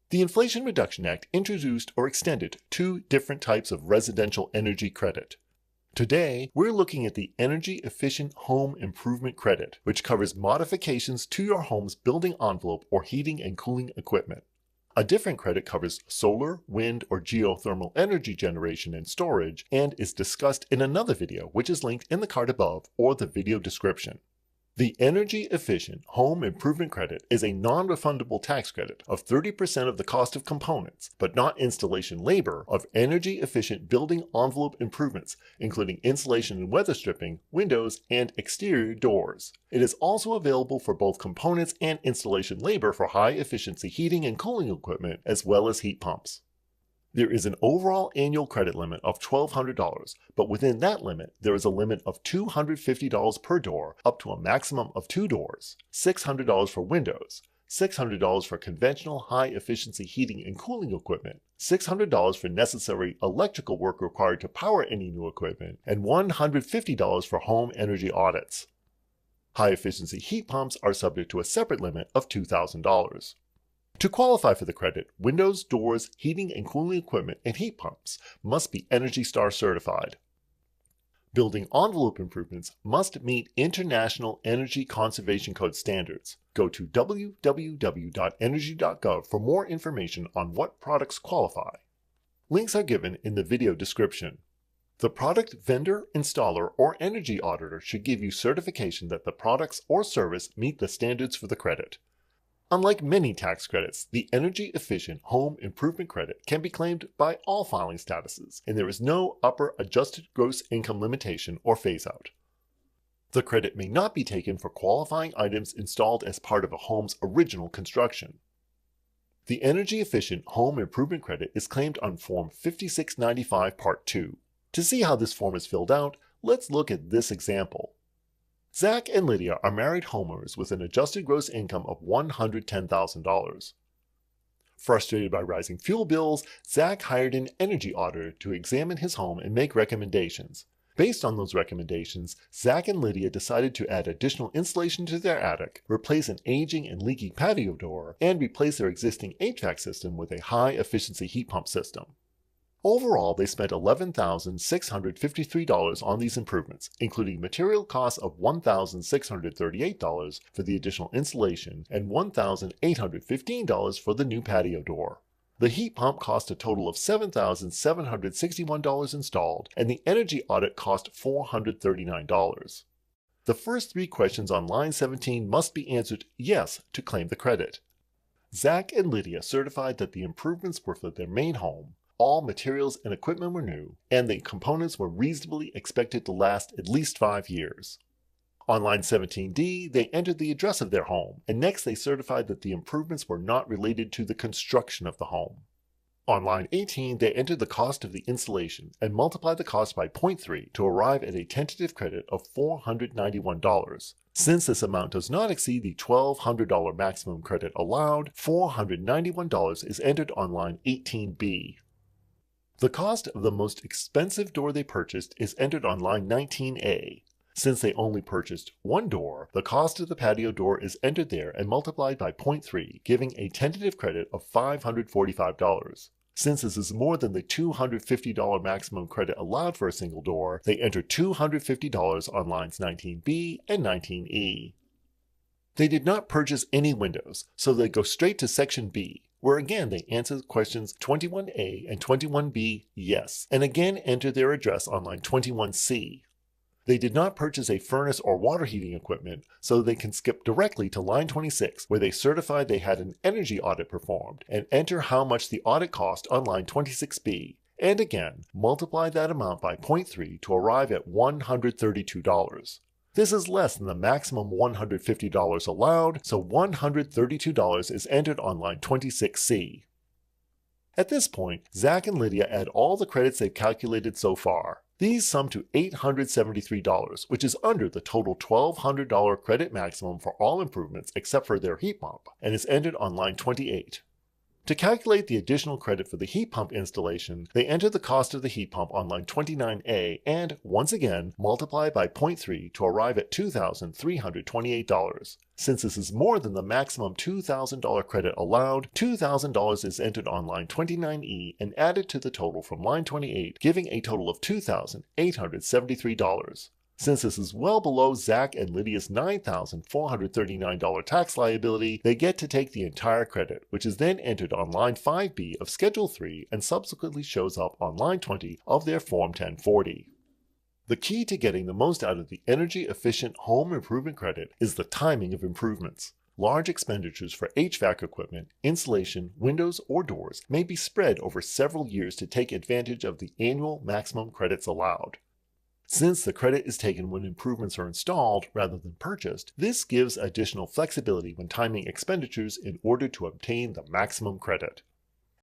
The Inflation Reduction Act introduced or extended two different types of residential energy credit. Today, we're looking at the Energy Efficient Home Improvement Credit, which covers modifications to your home's building envelope or heating and cooling equipment. A different credit covers solar, wind, or geothermal energy generation and storage, and is discussed in another video, which is linked in the card above or the video description. The Energy Efficient Home Improvement Credit is a non-refundable tax credit of 30% of the cost of components, but not installation labor, of energy-efficient building envelope improvements, including insulation and weather stripping, windows, and exterior doors. It is also available for both components and installation labor for high-efficiency heating and cooling equipment, as well as heat pumps. There is an overall annual credit limit of $1,200, but within that limit, there is a limit of $250 per door up to a maximum of 2 doors, $600 for windows, $600 for conventional high-efficiency heating and cooling equipment, $600 for necessary electrical work required to power any new equipment, and $150 for home energy audits. High-efficiency heat pumps are subject to a separate limit of $2,000. To qualify for the credit, windows, doors, heating and cooling equipment, and heat pumps must be ENERGY STAR certified. Building envelope improvements must meet International Energy Conservation Code standards. Go to www.energy.gov for more information on what products qualify. Links are given in the video description. The product vendor, installer, or energy auditor should give you certification that the products or service meet the standards for the credit. Unlike many tax credits, the Energy Efficient Home Improvement Credit can be claimed by all filing statuses, and there is no upper adjusted gross income limitation or phase-out. The credit may not be taken for qualifying items installed as part of a home's original construction. The Energy Efficient Home Improvement Credit is claimed on Form 5695 Part 2. To see how this form is filled out, let's look at this example. Zach and Lydia are married homeowners with an adjusted gross income of $110,000. Frustrated by rising fuel bills, Zach hired an energy auditor to examine his home and make recommendations. Based on those recommendations, Zach and Lydia decided to add additional insulation to their attic, replace an aging and leaky patio door, and replace their existing HVAC system with a high-efficiency heat pump system. Overall, they spent $11,653 on these improvements, including material costs of $1,638 for the additional insulation and $1,815 for the new patio door. The heat pump cost a total of $7,761 installed, and the energy audit cost $439. The first 3 questions on line 17 must be answered yes to claim the credit. Zach and Lydia certified that the improvements were for their main home. All materials and equipment were new, and the components were reasonably expected to last at least 5 years. On line 17D, they entered the address of their home, and next they certified that the improvements were not related to the construction of the home. On line 18, they entered the cost of the installation and multiplied the cost by 0.3 to arrive at a tentative credit of $491. Since this amount does not exceed the $1,200 maximum credit allowed, $491 is entered on line 18B. The cost of the most expensive door they purchased is entered on line 19A. Since they only purchased one door, the cost of the patio door is entered there and multiplied by 0.3, giving a tentative credit of $545. Since this is more than the $250 maximum credit allowed for a single door, they enter $250 on lines 19B and 19E. They did not purchase any windows, so they go straight to Section B, where again they answer questions 21A and 21B yes, and again enter their address on line 21C. They did not purchase a furnace or water heating equipment, so they can skip directly to line 26, where they certified they had an energy audit performed, and enter how much the audit cost on line 26B, and again multiply that amount by 0.3 to arrive at $132. This is less than the maximum $150 allowed, so $132 is entered on line 26C. At this point, Zach and Lydia add all the credits they've calculated so far. These sum to $873, which is under the total $1,200 credit maximum for all improvements except for their heat pump, and is entered on line 28. To calculate the additional credit for the heat pump installation, they enter the cost of the heat pump on line 29A and, once again, multiply by 0.3 to arrive at $2,328. Since this is more than the maximum $2,000 credit allowed, $2,000 is entered on line 29E and added to the total from line 28, giving a total of $2,873. Since this is well below Zach and Lydia's $9,439 tax liability, they get to take the entire credit, which is then entered on line 5B of Schedule 3 and subsequently shows up on line 20 of their Form 1040. The key to getting the most out of the energy-efficient home improvement credit is the timing of improvements. Large expenditures for HVAC equipment, insulation, windows, or doors may be spread over several years to take advantage of the annual maximum credits allowed. Since the credit is taken when improvements are installed rather than purchased, this gives additional flexibility when timing expenditures in order to obtain the maximum credit.